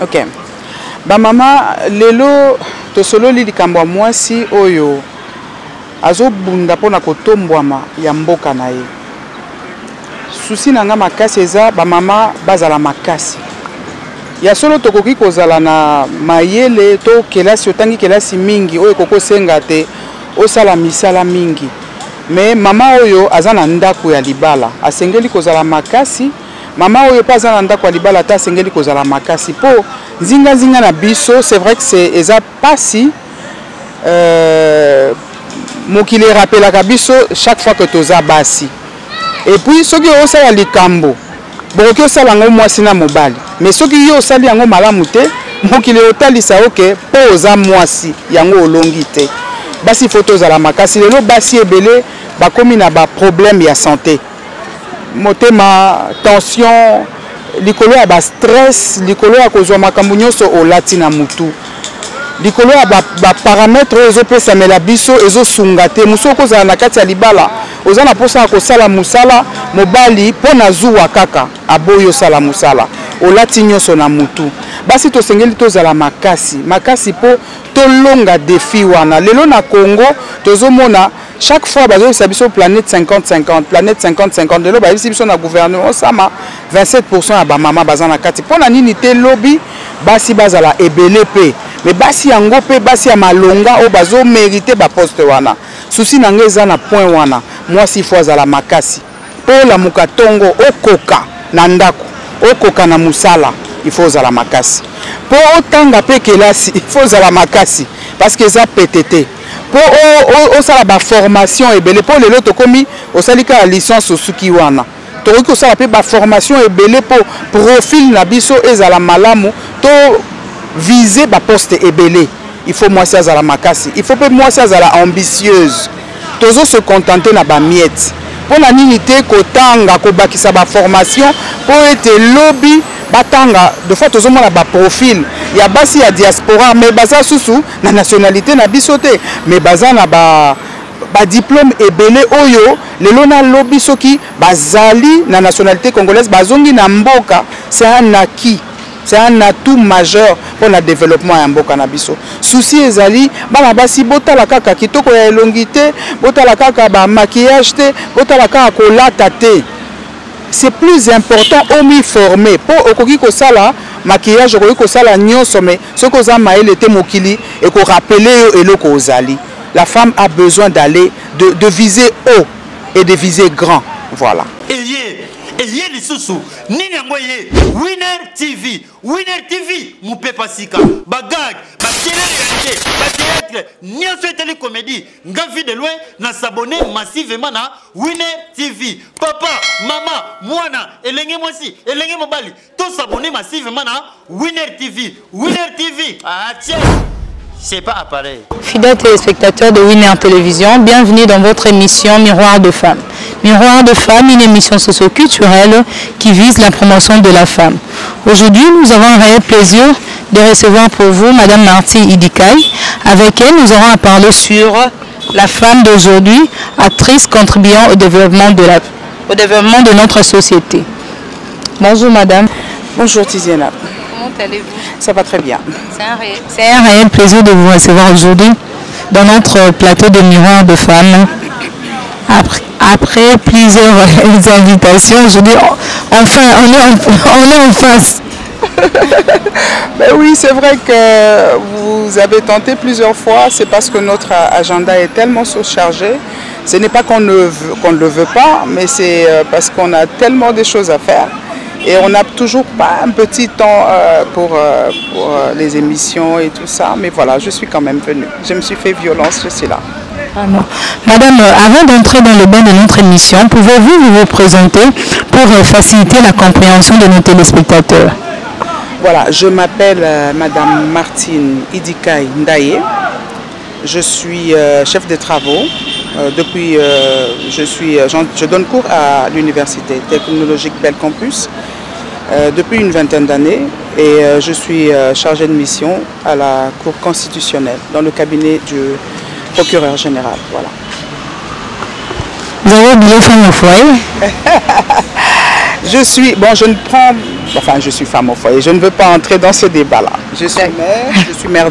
Ok. Ba mama lelo to solo li likambo mwasi oyo azo bunda pona kotombwama ya mboka na ye. Susi nanga makasi eza ba mama bazala makasi. Ya solo tokoki kozala na mayele to kelasi otangi kelasi mingi oyo koko senga te osala misala mingi. Mais mama oyo azana ndako ya libala asengeli kozala makasi. Mama oyo pas azana ndako ya libala ta asengeli kozala makasi po zinga na biso. C'est vrai que c'est eza pasi mokili rappelaka biso chaque fois que toza basi. Et puis soki osala likambo bokoki osala yango mwasi na mobali, mais soki yo osali yango malamu te mokili otalisa oke po oza mwasi yango olongi te. Basi faut tozala makasi lelo basi ebele bakomi na ba problème ya santé, motema, tension, likolo ya ba stress, likolo ya kozwa makambo nyonso olati na mutu, likolo ya ba paramètres ezo pesa mela biso ezo sunga te. Muso kozala na kati ya libala ozana posa kosala musala mobali pona zuwa kaka aboyo sala musala olati nyonso na mutu. Basi tosengeli tozala makasi makasi po tolonga défi wana. Lelo na Congo tozomona chaque fois bazo sabiso planète 50-50 planète 50-50 lelo ba biso na gouvernement sama 27% ya ba mama bazana kati pona nini te lobby basi bazala ebele pe. Mais basi yango pe basi ya malonga o bazo mériter ba poste wana. Susi nangeza na point wana mwasi faut azala makasi po la mukatongo okoka na ndako okoka na musala il faut azala makasi po otanga pe kelasi il faut azala makasi parce que ça PTT po o sala ba formation ebele po lelo tokomi osalika la licence osuki wana tokoki kosala pe ba formation ebele po profil na biso ezala malamu to viser ba poste ebele. Il faut mwasi azala makasi, il faut pe mwasi azala ambitieuse. Tozo se contenter na ba miette. Pour la nini te kotanga ko bakisa ba formation pour être lobby batanga de fois tozo mona ba profil ya basi ya diaspora mais baza susu na nationalité na bisote mais baza na ba diplôme ebele oyo lelo na lobby soki bazali na nationalité congolaise bazongi na mboka. C'est un acquis. C'est un atout majeur pour le développement ya mboka na biso. Souci ezali bana basi botala kaka kitoko ya elongité, botala kaka ba maquillage te, botala kaka kolata te. C'est plus important au mi former pour okoki ko sala maquillage okoki ko sala nyonso mais ce que za maele te mokili et ko rappeler eloko ozali. La femme a besoin d'aller de viser haut et de viser grand. Voilà. Et yé les sous nini ngoye Winner TV moupe pasika bagag ba télé ba théâtre nyonso télé comédie ngavi de loin na s'abonner massivement na Winner TV. Papa maman mwana elenge mwasi elenge mobali to s'abonner massivement na Winner TV. Ah tiens, c'est pas appareil. Fidèles téléspectateurs de Winner Télévision, bienvenue dans votre émission Miroir de femmes. Miroir de femmes, une émission socio-culturelle qui vise la promotion de la femme. Aujourd'hui, nous avons un réel plaisir de recevoir pour vous Madame Marty Idikaï. Avec elle, nous aurons à parler sur la femme d'aujourd'hui, actrice contribuant au développement de notre société. Bonjour Madame. Bonjour Tiziana. Comment allez-vous? Ça va très bien. C'est un réel plaisir de vous recevoir aujourd'hui dans notre plateau de Miroir de femmes. Après plusieurs invitations, je dis enfin on est en face. Ben oui, c'est vrai que vous avez tenté plusieurs fois. C'est parce que notre agenda est tellement surchargé. Ce n'est pas qu'on ne le veut pas, mais c'est parce qu'on a tellement de choses à faire. Et on n'a toujours pas un petit temps pour les émissions et tout ça. Mais voilà, je suis quand même venue. Je me suis fait violence, je suis là. Ah non. Madame, avant d'entrer dans le bain de notre émission, pouvez-vous vous présenter pour faciliter la compréhension de nos téléspectateurs? Voilà, je m'appelle Madame Martine Idikaï Ndaye. Je suis chef de travaux. Je donne cours à l'université technologique Bel Campus depuis une vingtaine d'années et je suis chargée de mission à la Cour constitutionnelle dans le cabinet du procureur général. Voilà. Vous avez oublié faire le foyer? Je suis, bon, je ne prends, enfin, je suis femme au foyer, je ne veux pas entrer dans ce débat-là. Je suis mère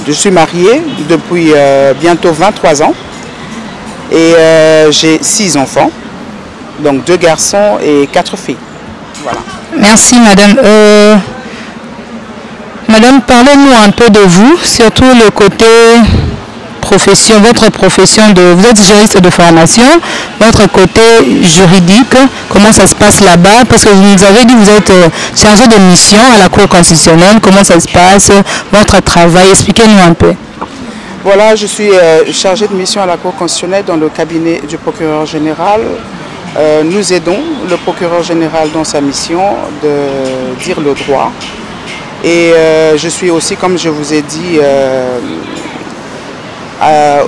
je suis mariée depuis bientôt 23 ans et j'ai 6 enfants, donc 2 garçons et 4 filles. Voilà. Merci madame. Madame, parlez-nous un peu de vous, surtout le côté profession, votre profession vous êtes juriste de formation, votre côté juridique, comment ça se passe là-bas, parce que vous nous avez dit que vous êtes chargé de mission à la Cour constitutionnelle, comment ça se passe, votre travail, expliquez-nous un peu. Voilà, je suis chargé de mission à la Cour constitutionnelle dans le cabinet du procureur général. Nous aidons le procureur général dans sa mission de dire le droit. Et je suis aussi, comme je vous ai dit,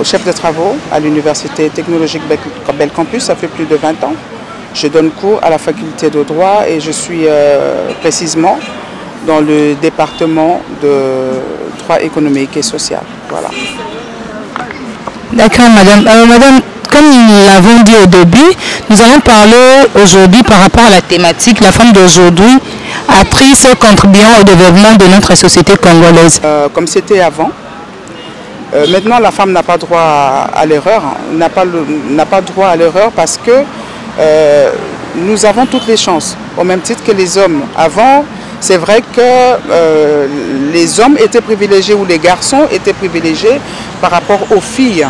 au chef de travaux à l'Université technologique Belcampus, ça fait plus de 20 ans. Je donne cours à la faculté de droit et je suis précisément dans le département de droit économique et social. Voilà. D'accord, madame. Madame, comme nous l'avons dit au début, nous allons parler aujourd'hui par rapport à la thématique, la femme d'aujourd'hui, actrice contribuant au développement de notre société congolaise. Comme c'était avant, maintenant la femme n'a pas droit à l'erreur, n'a pas droit à l'erreur parce que nous avons toutes les chances, au même titre que les hommes. Avant, c'est vrai que les hommes étaient privilégiés ou les garçons étaient privilégiés par rapport aux filles.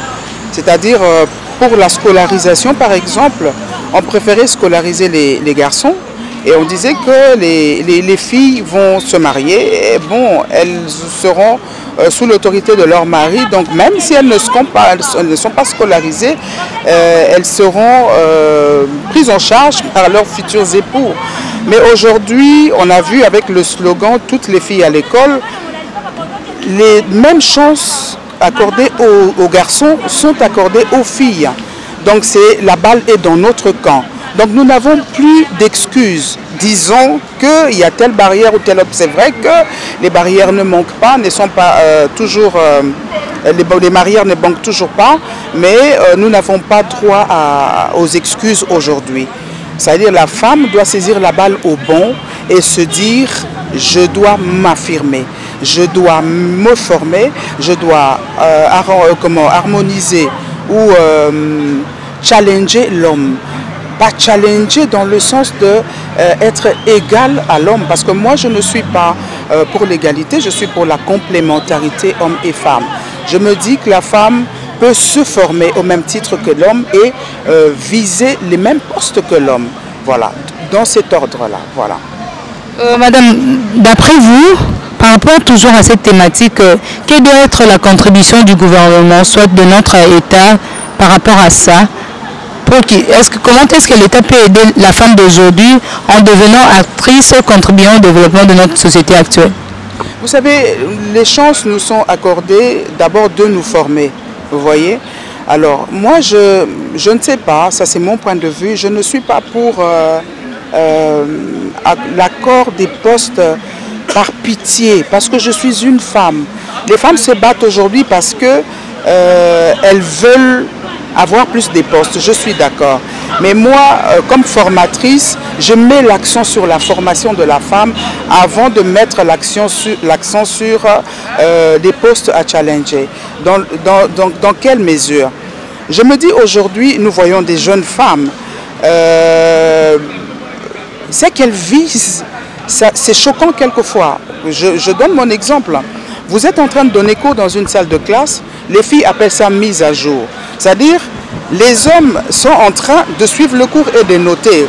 C'est-à-dire, pour la scolarisation, par exemple, on préférait scolariser les garçons et on disait que les filles vont se marier et bon, elles seront sous l'autorité de leur mari. Donc même si elles ne sont pas scolarisées, elles seront prises en charge par leurs futurs époux. Mais aujourd'hui, on a vu avec le slogan « Toutes les filles à l'école », les mêmes chances accordées aux garçons sont accordées aux filles. Donc la balle est dans notre camp. Donc nous n'avons plus d'excuses. Disons qu'il y a telle barrière ou telle autre. C'est vrai que les barrières ne manquent pas, ne sont pas toujours... les barrières ne manquent toujours pas, mais nous n'avons pas droit aux excuses aujourd'hui. C'est-à-dire la femme doit saisir la balle au bon et se dire « je dois m'affirmer ». Je dois me former, je dois harmoniser ou challenger l'homme. Pas challenger dans le sens d'être égal à l'homme, parce que moi je ne suis pas pour l'égalité, je suis pour la complémentarité homme et femme. Je me dis que la femme peut se former au même titre que l'homme et viser les mêmes postes que l'homme. Voilà, dans cet ordre-là. Voilà. Madame, d'après vous, par rapport toujours à cette thématique, quelle doit être la contribution du gouvernement, soit de notre État, par rapport à ça? Comment est-ce que l'État peut aider la femme d'aujourd'hui en devenant actrice contribuant au développement de notre société actuelle? Vous savez, les chances nous sont accordées d'abord de nous former, vous voyez. Alors, moi, je ne sais pas, ça c'est mon point de vue, je ne suis pas pour l'accord des postes par pitié, parce que je suis une femme. Les femmes se battent aujourd'hui parce que elles veulent avoir plus de postes, je suis d'accord. Mais moi, comme formatrice, je mets l'accent sur la formation de la femme avant de mettre l'accent sur des postes à challenger. Dans quelle mesure? Je me dis aujourd'hui, nous voyons des jeunes femmes, c'est qu'elles visent. C'est choquant quelquefois. Je donne mon exemple. Vous êtes en train de donner cours dans une salle de classe, les filles appellent ça mise à jour. C'est-à-dire, les hommes sont en train de suivre le cours et de noter.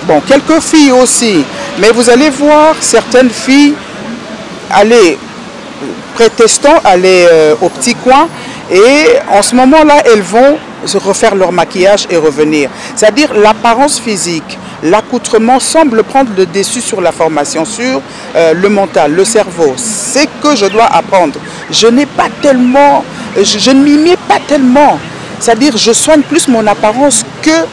Bon, quelques filles aussi, mais vous allez voir certaines filles aller, prétestant, aller au petit coin, et en ce moment-là, elles vont se refaire leur maquillage et revenir. C'est-à-dire, l'apparence physique, l'accoutrement semble prendre le dessus sur la formation, sur le mental, le cerveau. C'est que je dois apprendre. Je n'ai pas tellement, je ne m'y mets pas tellement. C'est-à-dire, je soigne plus mon apparence que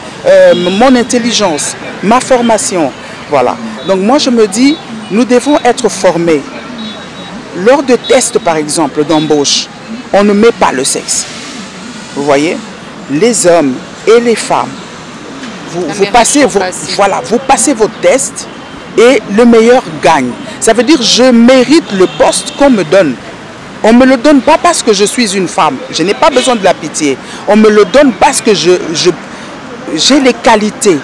mon intelligence, ma formation. Voilà. Donc moi, je me dis, nous devons être formés. Lors de tests, par exemple, d'embauche, on ne met pas le sexe. Vous voyez? Les hommes et les femmes vous passez vos tests et le meilleur gagne. Ça veut dire je mérite le poste qu'on me donne. On ne me le donne pas parce que je suis une femme. Je n'ai pas besoin de la pitié. On me le donne parce que j'ai les qualités,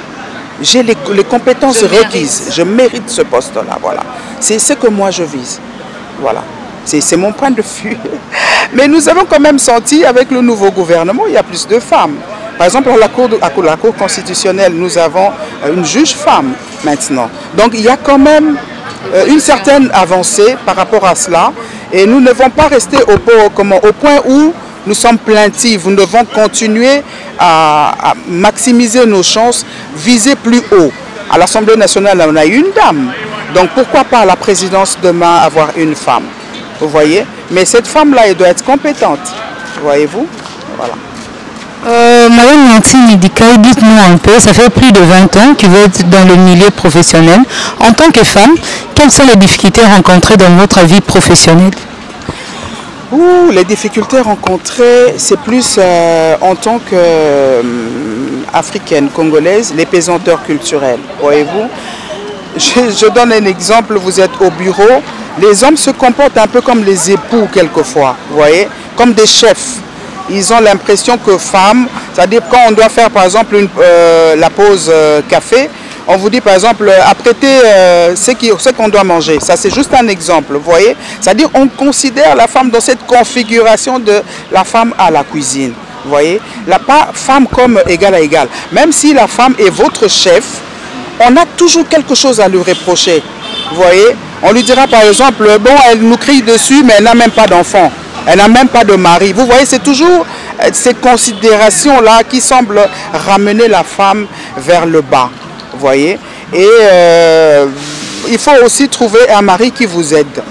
j'ai les compétences requises. Je mérite ce poste-là. Voilà. C'est ce que moi je vise. Voilà. C'est mon point de vue. Mais nous avons quand même senti avec le nouveau gouvernement, il y a plus de femmes. Par exemple, à la Cour constitutionnelle, nous avons une juge femme maintenant. Donc il y a quand même une certaine avancée par rapport à cela. Et nous ne devons pas rester au point où nous sommes plaintifs. Nous devons continuer à maximiser nos chances, viser plus haut. À l'Assemblée nationale, on a une dame. Donc pourquoi pas à la présidence demain avoir une femme? Vous voyez? Mais cette femme-là, elle doit être compétente. Voyez-vous? Voilà. Madame Nancy Ndikaï, dites-nous un peu, ça fait plus de 20 ans que vous êtes dans le milieu professionnel. En tant que femme, quelles sont les difficultés rencontrées dans votre vie professionnelle? Les difficultés rencontrées, c'est plus en tant qu'Africaine, congolaise, l'épaisanteur culturel. Voyez-vous? Je donne un exemple, vous êtes au bureau, les hommes se comportent un peu comme les époux quelquefois, vous voyez, comme des chefs. Ils ont l'impression que femmes, c'est-à-dire quand on doit faire par exemple la pause café, on vous dit par exemple apprêtez ce qu'on doit manger. Ça c'est juste un exemple, vous voyez. C'est-à-dire on considère la femme dans cette configuration de la femme à la cuisine, vous voyez. Pas femme comme égal à égal. Même si la femme est votre chef, on a toujours quelque chose à lui reprocher, vous voyez. On lui dira par exemple, bon elle nous crie dessus mais elle n'a même pas d'enfant. Elle n'a même pas de mari. Vous voyez, c'est toujours ces considérations-là qui semblent ramener la femme vers le bas. Vous voyez. Et il faut aussi trouver un mari qui vous aide.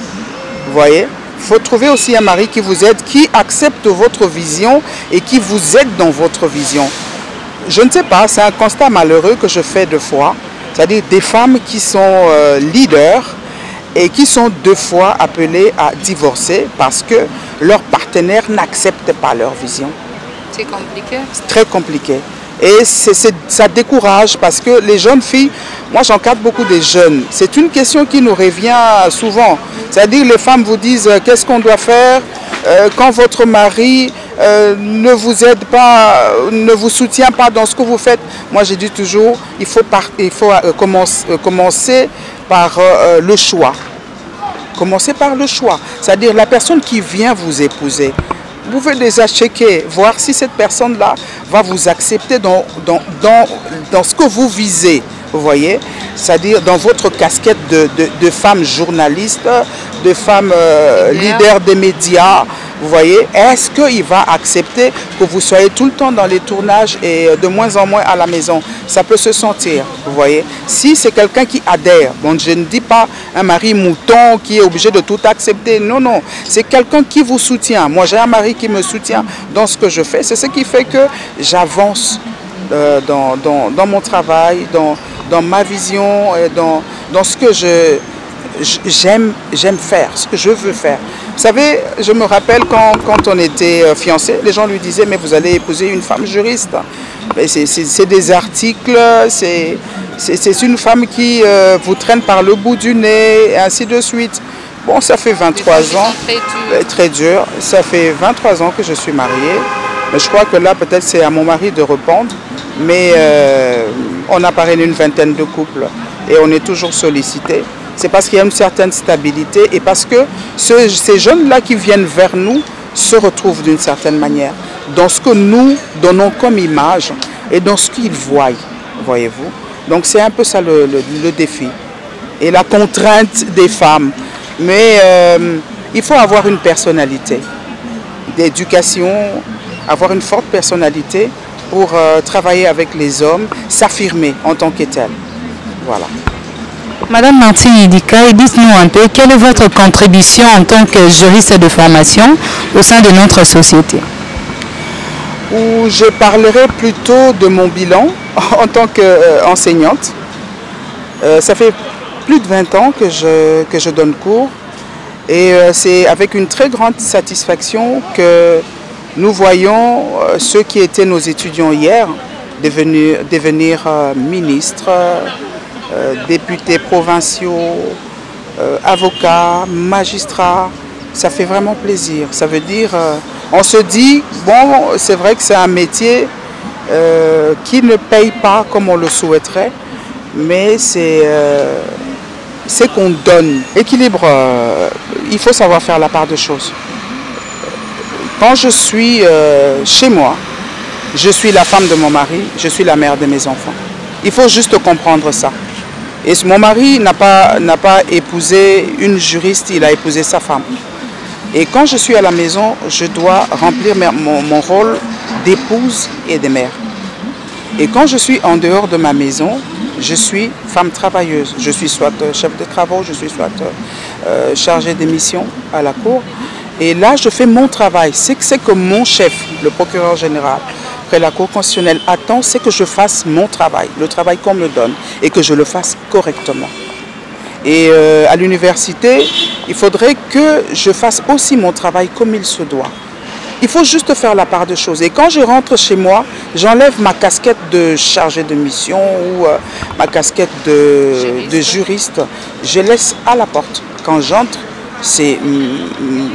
Vous voyez. Il faut trouver aussi un mari qui vous aide, qui accepte votre vision et qui vous aide dans votre vision. Je ne sais pas, c'est un constat malheureux que je fais deux fois. C'est-à-dire des femmes qui sont leaders et qui sont deux fois appelées à divorcer parce que leur partenaire n'accepte pas leur vision. C'est compliqué. C'est très compliqué. Et ça décourage parce que les jeunes filles, moi j'encadre beaucoup des jeunes, c'est une question qui nous revient souvent. C'est-à-dire les femmes vous disent qu'est-ce qu'on doit faire quand votre mari ne vous aide pas, ne vous soutient pas dans ce que vous faites. Moi je dis toujours, il faut commencer par le choix. Commencez par le choix. C'est-à-dire la personne qui vient vous épouser. Vous pouvez déjà checker, voir si cette personne-là va vous accepter dans ce que vous visez. Vous voyez, c'est-à-dire dans votre casquette de femme journaliste, de femme leader des médias. Vous voyez, est-ce qu'il va accepter que vous soyez tout le temps dans les tournages et de moins en moins à la maison? Ça peut se sentir, vous voyez. Si c'est quelqu'un qui adhère, bon, je ne dis pas un mari mouton qui est obligé de tout accepter. Non, non, c'est quelqu'un qui vous soutient. Moi, j'ai un mari qui me soutient dans ce que je fais. C'est ce qui fait que j'avance dans mon travail, dans ma vision, dans ce que j'aime faire, ce que je veux faire. Vous savez, je me rappelle quand on était fiancés, les gens lui disaient mais vous allez épouser une femme juriste. C'est des articles, c'est une femme qui vous traîne par le bout du nez et ainsi de suite. Bon, ça fait 23 ans, très dur, ça fait 23 ans que je suis mariée. Mais je crois que là peut-être c'est à mon mari de répondre, mais on a parrainé une vingtaine de couples et on est toujours sollicité. C'est parce qu'il y a une certaine stabilité et parce que ces jeunes-là qui viennent vers nous se retrouvent d'une certaine manière dans ce que nous donnons comme image et dans ce qu'ils voient, voyez-vous. Donc c'est un peu ça le défi et la contrainte des femmes. Mais il faut avoir une personnalité d'éducation, avoir une forte personnalité pour travailler avec les hommes, s'affirmer en tant que tel. Voilà. Madame Nancy Ndikaï, dites-nous un peu, quelle est votre contribution en tant que juriste de formation au sein de notre société? Je parlerai plutôt de mon bilan en tant qu'enseignante. Ça fait plus de 20 ans que je donne cours et c'est avec une très grande satisfaction que nous voyons ceux qui étaient nos étudiants hier devenir ministre, députés provinciaux, avocats, magistrats. Ça fait vraiment plaisir. Ça veut dire, on se dit, bon, c'est vrai que c'est un métier qui ne paye pas comme on le souhaiterait, mais c'est qu'on donne. Équilibre, il faut savoir faire la part des choses. Quand je suis chez moi, je suis la femme de mon mari, je suis la mère de mes enfants. Il faut juste comprendre ça. Et mon mari n'a pas épousé une juriste, il a épousé sa femme. Et quand je suis à la maison, je dois remplir mon rôle d'épouse et de mère. Et quand je suis en dehors de ma maison, je suis femme travailleuse. Je suis soit chef de travaux, je suis soit chargée de mission à la cour. Et là, je fais mon travail. C'est que mon chef, le procureur général, que la Cour constitutionnelle attend, c'est que je fasse mon travail, le travail qu'on me donne, et que je le fasse correctement. Et à l'université, il faudrait que je fasse aussi mon travail comme il se doit. Il faut juste faire la part des choses. Et quand je rentre chez moi, j'enlève ma casquette de chargé de mission ou ma casquette de juriste. Je laisse à la porte. Quand j'entre, c'est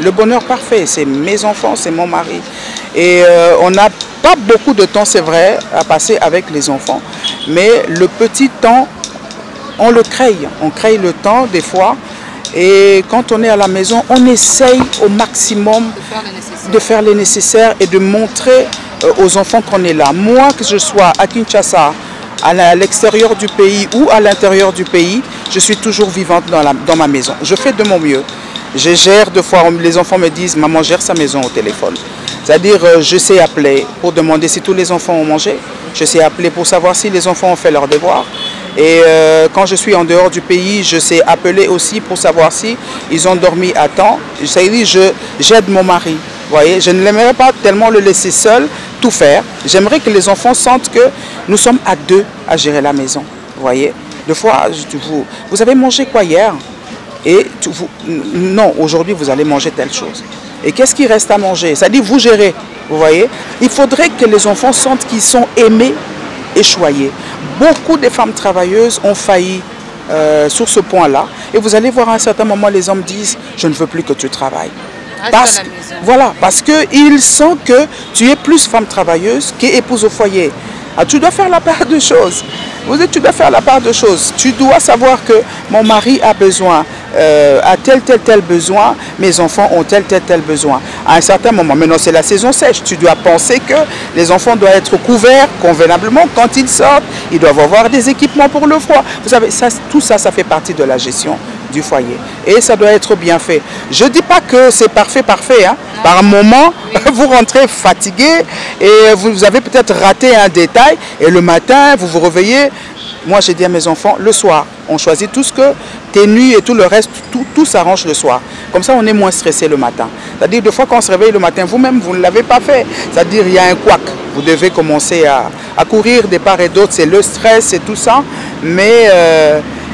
le bonheur parfait. C'est mes enfants, c'est mon mari. Et on n'a pas beaucoup de temps, c'est vrai, à passer avec les enfants. Mais le petit temps, on le crée. On crée le temps des fois. Et quand on est à la maison, on essaye au maximum de faire le nécessaire et de montrer aux enfants qu'on est là. Moi, que je sois à Kinshasa, à l'extérieur du pays ou à l'intérieur du pays, je suis toujours vivante dans ma maison. Je fais de mon mieux. Je gère, deux fois, les enfants me disent, maman gère sa maison au téléphone. C'est-à-dire, je sais appeler pour demander si tous les enfants ont mangé. Je sais appeler pour savoir si les enfants ont fait leurs devoirs. Et quand je suis en dehors du pays, je sais appeler aussi pour savoir si ils ont dormi à temps. J'aide mon mari. Vous voyez, je ne l'aimerais pas tellement le laisser seul, tout faire. J'aimerais que les enfants sentent que nous sommes à deux à gérer la maison. Vous voyez, des fois, vous avez mangé quoi hier? Et non, aujourd'hui, vous allez manger telle chose. Et qu'est-ce qui reste à manger? C'est-à-dire, vous gérez. Vous voyez, il faudrait que les enfants sentent qu'ils sont aimés et choyés. Beaucoup de femmes travailleuses ont failli sur ce point-là. Et vous allez voir à un certain moment, les hommes disent, je ne veux plus que tu travailles. Parce qu'ils sentent que tu es plus femme travailleuse qu'épouse au foyer. Ah, tu dois faire la part de choses. Tu dois faire la part de choses. Tu dois savoir que mon mari a besoin, a tel besoin, mes enfants ont tel besoin. À un certain moment, maintenant c'est la saison sèche, tu dois penser que les enfants doivent être couverts convenablement quand ils sortent. Ils doivent avoir des équipements pour le froid. Vous savez, tout ça, ça fait partie de la gestion du foyer. Et ça doit être bien fait. Je ne dis pas que c'est parfait. Hein. Par moment, vous rentrez fatigué et vous avez peut-être raté un détail. Et le matin, vous vous réveillez. Moi, j'ai dit à mes enfants, le soir, on choisit tout ce que tes nuits et tout le reste, tout s'arrange le soir. Comme ça, on est moins stressé le matin. C'est-à-dire, des fois, quand on se réveille le matin, vous-même, vous ne l'avez pas fait. C'est-à-dire, il y a un couac. Vous devez commencer à courir de part et d'autre. C'est le stress et tout ça. Mais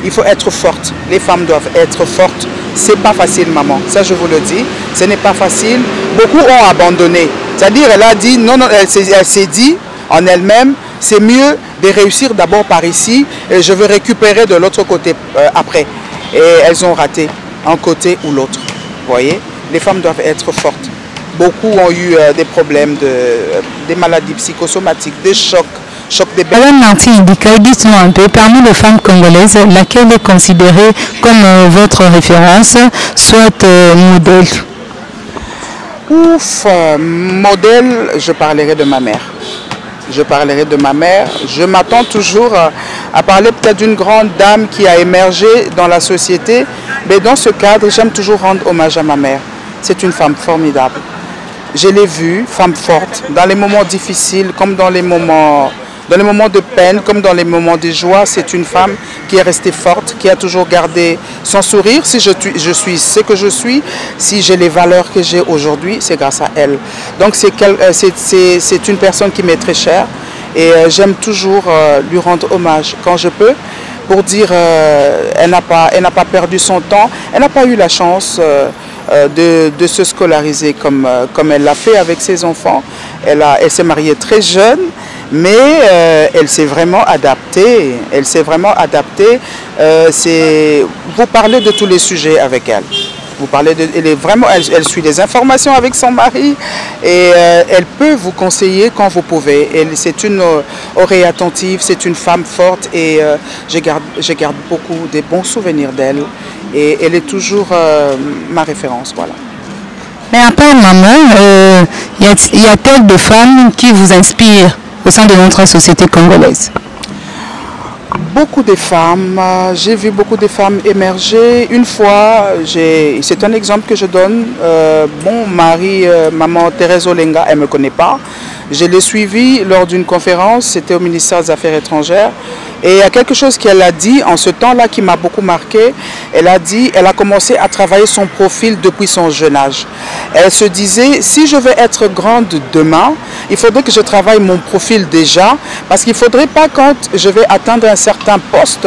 il faut être forte. Les femmes doivent être fortes. C'est pas facile, maman. Ça, je vous le dis. Ce n'est pas facile. Beaucoup ont abandonné. C'est-à-dire, elle a dit, non, elle s'est dit en elle-même, c'est mieux de réussir d'abord par ici et je vais récupérer de l'autre côté après. Et elles ont raté un côté ou l'autre. Vous voyez, les femmes doivent être fortes. Beaucoup ont eu des problèmes, des maladies psychosomatiques, des chocs des bébés. Madame Nancy Idika, dites-nous un peu, parmi les femmes congolaises, laquelle est considérée comme votre référence, soit modèle? Modèle, je parlerai de ma mère. Je m'attends toujours à parler peut-être d'une grande dame qui a émergé dans la société. Mais dans ce cadre, j'aime toujours rendre hommage à ma mère. C'est une femme formidable. Je l'ai vue, femme forte, dans les moments difficiles comme dans les moments de peine, comme dans les moments de joie. C'est une femme qui est restée forte, qui a toujours gardé son sourire. Si je suis ce que je suis, si j'ai les valeurs que j'ai aujourd'hui, c'est grâce à elle. Donc c'est une personne qui m'est très chère et j'aime toujours lui rendre hommage quand je peux pour dire elle n'a pas perdu son temps, elle n'a pas eu la chance de se scolariser comme elle l'a fait avec ses enfants. Elle s'est mariée très jeune. Mais elle s'est vraiment adaptée. Elle s'est vraiment adaptée. Vous parlez de tous les sujets avec elle. Vous parlez de, elle suit les informations avec son mari et elle peut vous conseiller quand vous pouvez. C'est une oreille attentive, c'est une femme forte et je garde beaucoup de bons souvenirs d'elle et elle est toujours ma référence. Voilà. Mais à part maman, y a-t-il de femmes qui vous inspirent au sein de notre société congolaise? Beaucoup de femmes, j'ai vu beaucoup de femmes émerger. Une fois, c'est un exemple que je donne, bon, maman Thérèse Olenga, elle ne me connaît pas. Je l'ai suivie lors d'une conférence, c'était au ministère des Affaires étrangères. Et il y a quelque chose qu'elle a dit en ce temps-là qui m'a beaucoup marqué. Elle a commencé à travailler son profil depuis son jeune âge. Elle se disait, si je veux être grande demain, il faudrait que je travaille mon profil déjà, parce qu'il ne faudrait pas quand je vais atteindre un certain poste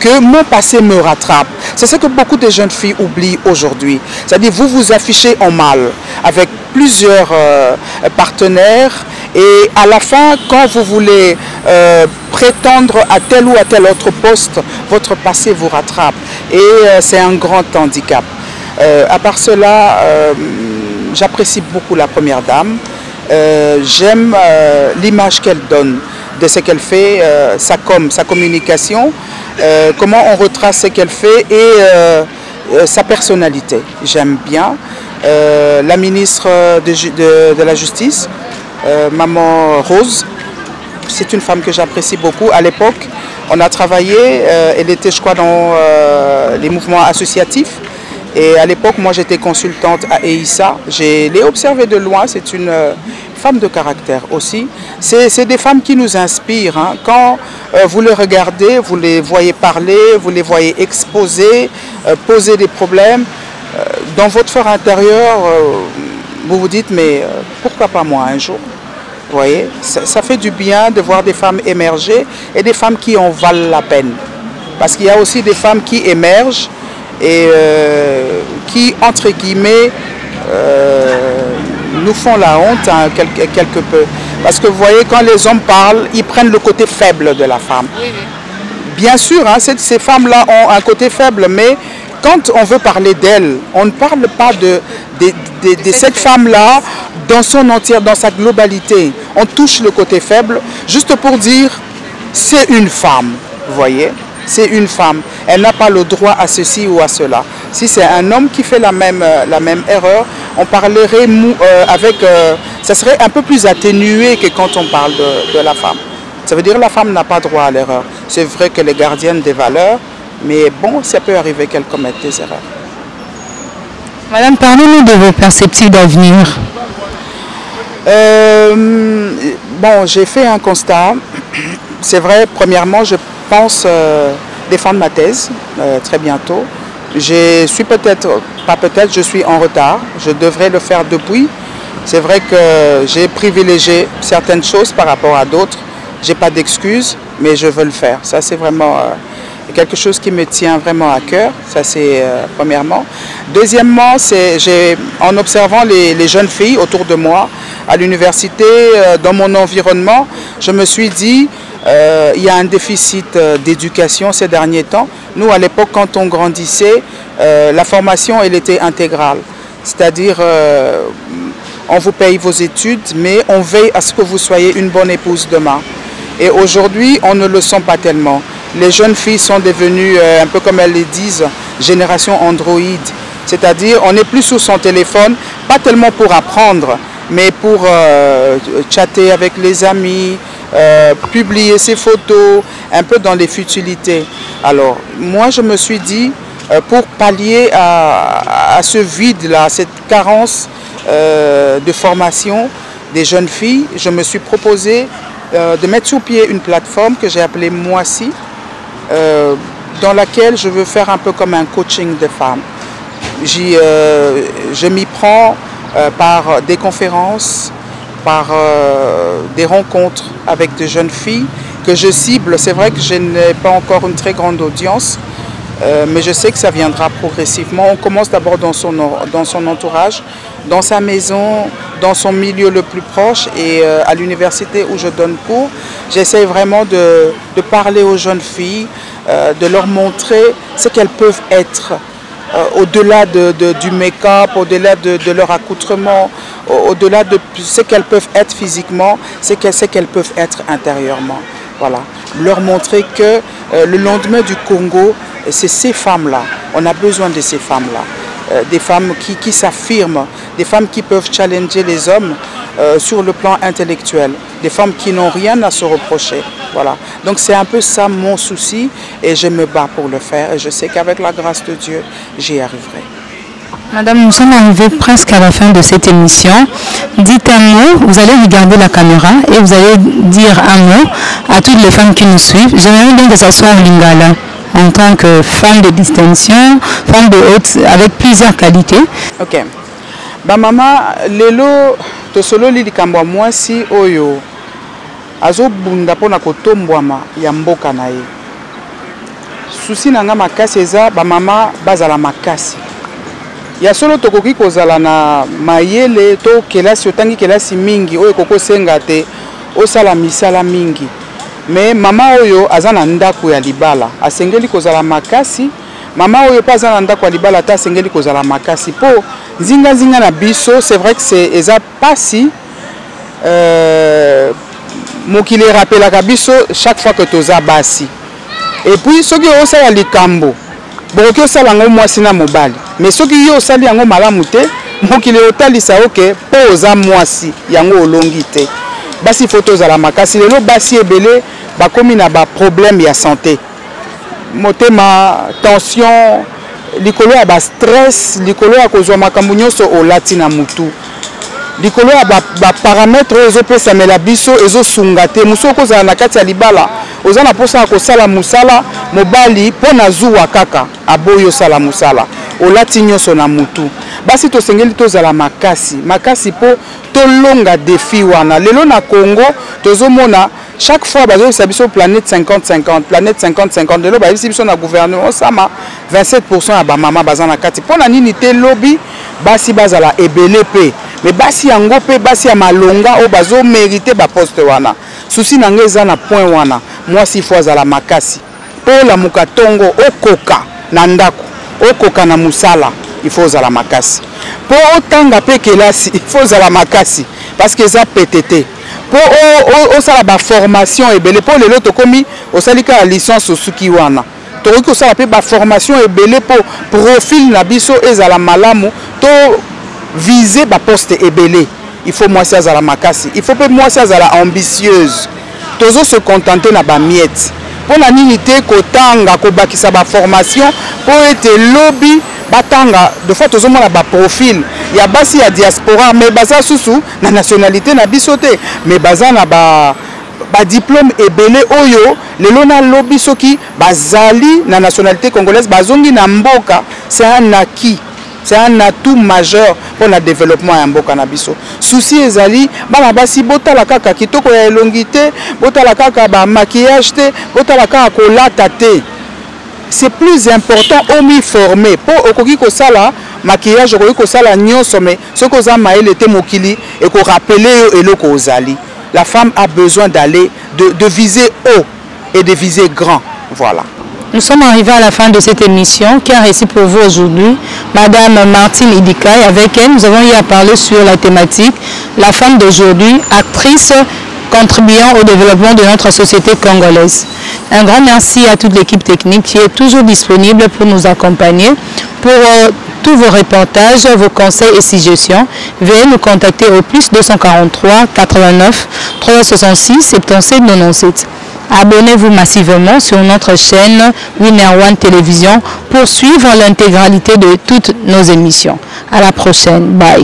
que mon passé me rattrape. C'est ce que beaucoup de jeunes filles oublient aujourd'hui. C'est-à-dire, vous vous affichez en mal avec plusieurs partenaires et à la fin, quand vous voulez prétendre à tel ou à tel autre poste, votre passé vous rattrape et c'est un grand handicap. À part cela, j'apprécie beaucoup la première dame. J'aime l'image qu'elle donne de ce qu'elle fait, sa communication, comment on retrace ce qu'elle fait et sa personnalité. J'aime bien. La ministre de la Justice, Maman Rose, c'est une femme que j'apprécie beaucoup. À l'époque, on a travaillé, elle était, je crois, dans les mouvements associatifs. Et à l'époque, moi, j'étais consultante à EISA. Je l'ai observée de loin. C'est une femme de caractère aussi. C'est des femmes qui nous inspirent. Hein. Quand vous les regardez, vous les voyez parler, vous les voyez exposer, poser des problèmes. Dans votre fort intérieur, vous vous dites, mais pourquoi pas moi un jour? Vous voyez, ça fait du bien de voir des femmes émerger et des femmes qui en valent la peine. Parce qu'il y a aussi des femmes qui émergent et qui, entre guillemets, nous font la honte hein, quelque peu. Parce que vous voyez, quand les hommes parlent, ils prennent le côté faible de la femme. Oui, oui. Bien sûr, hein, ces femmes-là ont un côté faible, mais quand on veut parler d'elles, on ne parle pas de cette femme-là dans son entière, dans sa globalité. On touche le côté faible juste pour dire c'est une femme, vous voyez. C'est une femme. Elle n'a pas le droit à ceci ou à cela. Si c'est un homme qui fait la même erreur, on parlerait ça serait un peu plus atténué que quand on parle de la femme. Ça veut dire que la femme n'a pas droit à l'erreur. C'est vrai qu'elle est gardienne des valeurs, mais bon, ça peut arriver qu'elle commette des erreurs. Madame, parlez-nous de vos perspectives d'avenir. Bon, j'ai fait un constat. C'est vrai, premièrement, je pense défendre ma thèse très bientôt. Je suis je suis en retard. Je devrais le faire depuis. C'est vrai que j'ai privilégié certaines choses par rapport à d'autres. Je n'ai pas d'excuses, mais je veux le faire. Ça, c'est vraiment quelque chose qui me tient vraiment à cœur. Ça, c'est premièrement. Deuxièmement, en observant les jeunes filles autour de moi, à l'université, dans mon environnement, je me suis dit, il y a un déficit d'éducation ces derniers temps. Nous, à l'époque, quand on grandissait, la formation, elle était intégrale. C'est-à-dire, on vous paye vos études, mais on veille à ce que vous soyez une bonne épouse demain. Et aujourd'hui, on ne le sent pas tellement. Les jeunes filles sont devenues, un peu comme elles le disent, génération Android. C'est-à-dire, on n'est plus sur son téléphone, pas tellement pour apprendre, mais pour chatter avec les amis, publier ses photos, un peu dans les futilités. Alors, moi, je me suis dit, pour pallier à ce vide-là, cette carence de formation des jeunes filles, je me suis proposé de mettre sur pied une plateforme que j'ai appelée Moissy, dans laquelle je veux faire un peu comme un coaching de femmes. Je m'y prends par des conférences, par des rencontres avec de jeunes filles que je cible. C'est vrai que je n'ai pas encore une très grande audience, mais je sais que ça viendra progressivement. On commence d'abord dans son entourage, dans sa maison, dans son milieu le plus proche et à l'université où je donne cours. J'essaie vraiment de parler aux jeunes filles, de leur montrer ce qu'elles peuvent être. Au-delà du make-up, au-delà de leur accoutrement, au-delà de ce qu'elles peuvent être physiquement, c'est ce qu'elles peuvent être intérieurement. Voilà. Leur montrer que le lendemain du Congo, c'est ces femmes-là. On a besoin de ces femmes-là. Des femmes qui s'affirment, des femmes qui peuvent challenger les hommes sur le plan intellectuel, des femmes qui n'ont rien à se reprocher. Voilà. Donc c'est un peu ça mon souci et je me bats pour le faire et je sais qu'avec la grâce de Dieu, j'y arriverai. Madame, nous sommes arrivés presque à la fin de cette émission. Dites un mot, vous allez regarder la caméra et vous allez dire un mot à toutes les femmes qui nous suivent. J'aimerais bien que ça soit en lingala, en tant que femme de distinction, femme de haute, avec plusieurs qualités. Ok. Ba maman, lelo to solo li likambo mwasi oyo azo bunda pona kotombwama ya mboka na ye. Susi nanga makasi eza ba mama bazala makasi. Ya solo tokoki kozala na mayele to kelasi otangi kelasi mingi oyo koko senga te osala misala mingi. Mais mama oyo azana ndako ya libala asengeli kozala makasi. Mama oyo pa azana ndako ya libala ta asengeli kozala makasi po zinga na biso. C'est vrai que c'est eza pasi mokili rappelaka biso chaque fois que toza basi. Et puis soki osala likambo bokoki osala yango mwasi na mobali, mais soki yo osali yango malamu te mokili otalisa oke po oza mwasi yango olongi te. Basi faut tozala makasi. Lelo basi ebele bakomi na ba problème ya santé, motema, tension, likolo ya ba stress, likolo ya kozwa makambo nyonso olati na mutu, likolo ya ba paramètres ezopesa mela biso ezosunga te. Muso kozala na kati ya libala ozana posa kosala musala mobali pona zuwa kaka aboyo sala musala olati nyonso na mutu. Basi tosengeli tozala makasi makasi po tolonga défi wana. Lelo na Congo tozomona chaque fois bazo biso planète 50-50, planète 50-50. Lelo ba biso na gouvernement sama 27% ya ba mama bazana kati pona nini te lobby basi bazala ebele pe. Mais basi yango pe basi ya malonga o bazo mériter ba poste wana. Souci nangeza na point wana. Moi si fois à la makasi. Po la mukatongo okoka na ndako, okoka na musala, il faut à la makasi. Po otanga pe kelasi, il faut à la makasi parce que ça PTT. Po o sala ba formation ebele po lelo to komi o salika la licence au suki wana. To ko sala pe ba formation ebele po profil na biso ezala malamu to viser ba poste ebele. Il faut moi ça à la makasi. Il faut pas moi ça à la ambitieuse. Tozo se contenter na ba miette. Pour la nité kotanga ko bakisa ba formation pour être lobby batanga de fois tozo mona ba profil ya basi ya diaspora mais baza susu na nationalité na bisoté mais baza na ba diplôme ebele oyo lelo na lobby soki bazali na nationalité congolaise bazongi na mboka. C'est un acquis. C'est un atout majeur pour le développement ya mboka na biso. Souci ezali bana basi botala kaka kitoko ya elongité, botala kaka ba maquillage te, botala kaka kolata te. C'est plus important au mi former pour okoki ko sala maquillage okoki ko sala nyonso mais ce que za maele te mokili et ko rappeler eloko ozali. La femme a besoin d'aller de viser haut et de viser grand. Voilà. Nous sommes arrivés à la fin de cette émission qui a réussi pour vous aujourd'hui Madame Martine Idikaï. Avec elle, nous avons eu à parler sur la thématique la femme d'aujourd'hui, actrice contribuant au développement de notre société congolaise. Un grand merci à toute l'équipe technique qui est toujours disponible pour nous accompagner. Pour tous vos reportages, vos conseils et suggestions, veuillez nous contacter au plus 243 89 366 77 97. Abonnez-vous massivement sur notre chaîne Winner One Télévision pour suivre l'intégralité de toutes nos émissions. À la prochaine. Bye.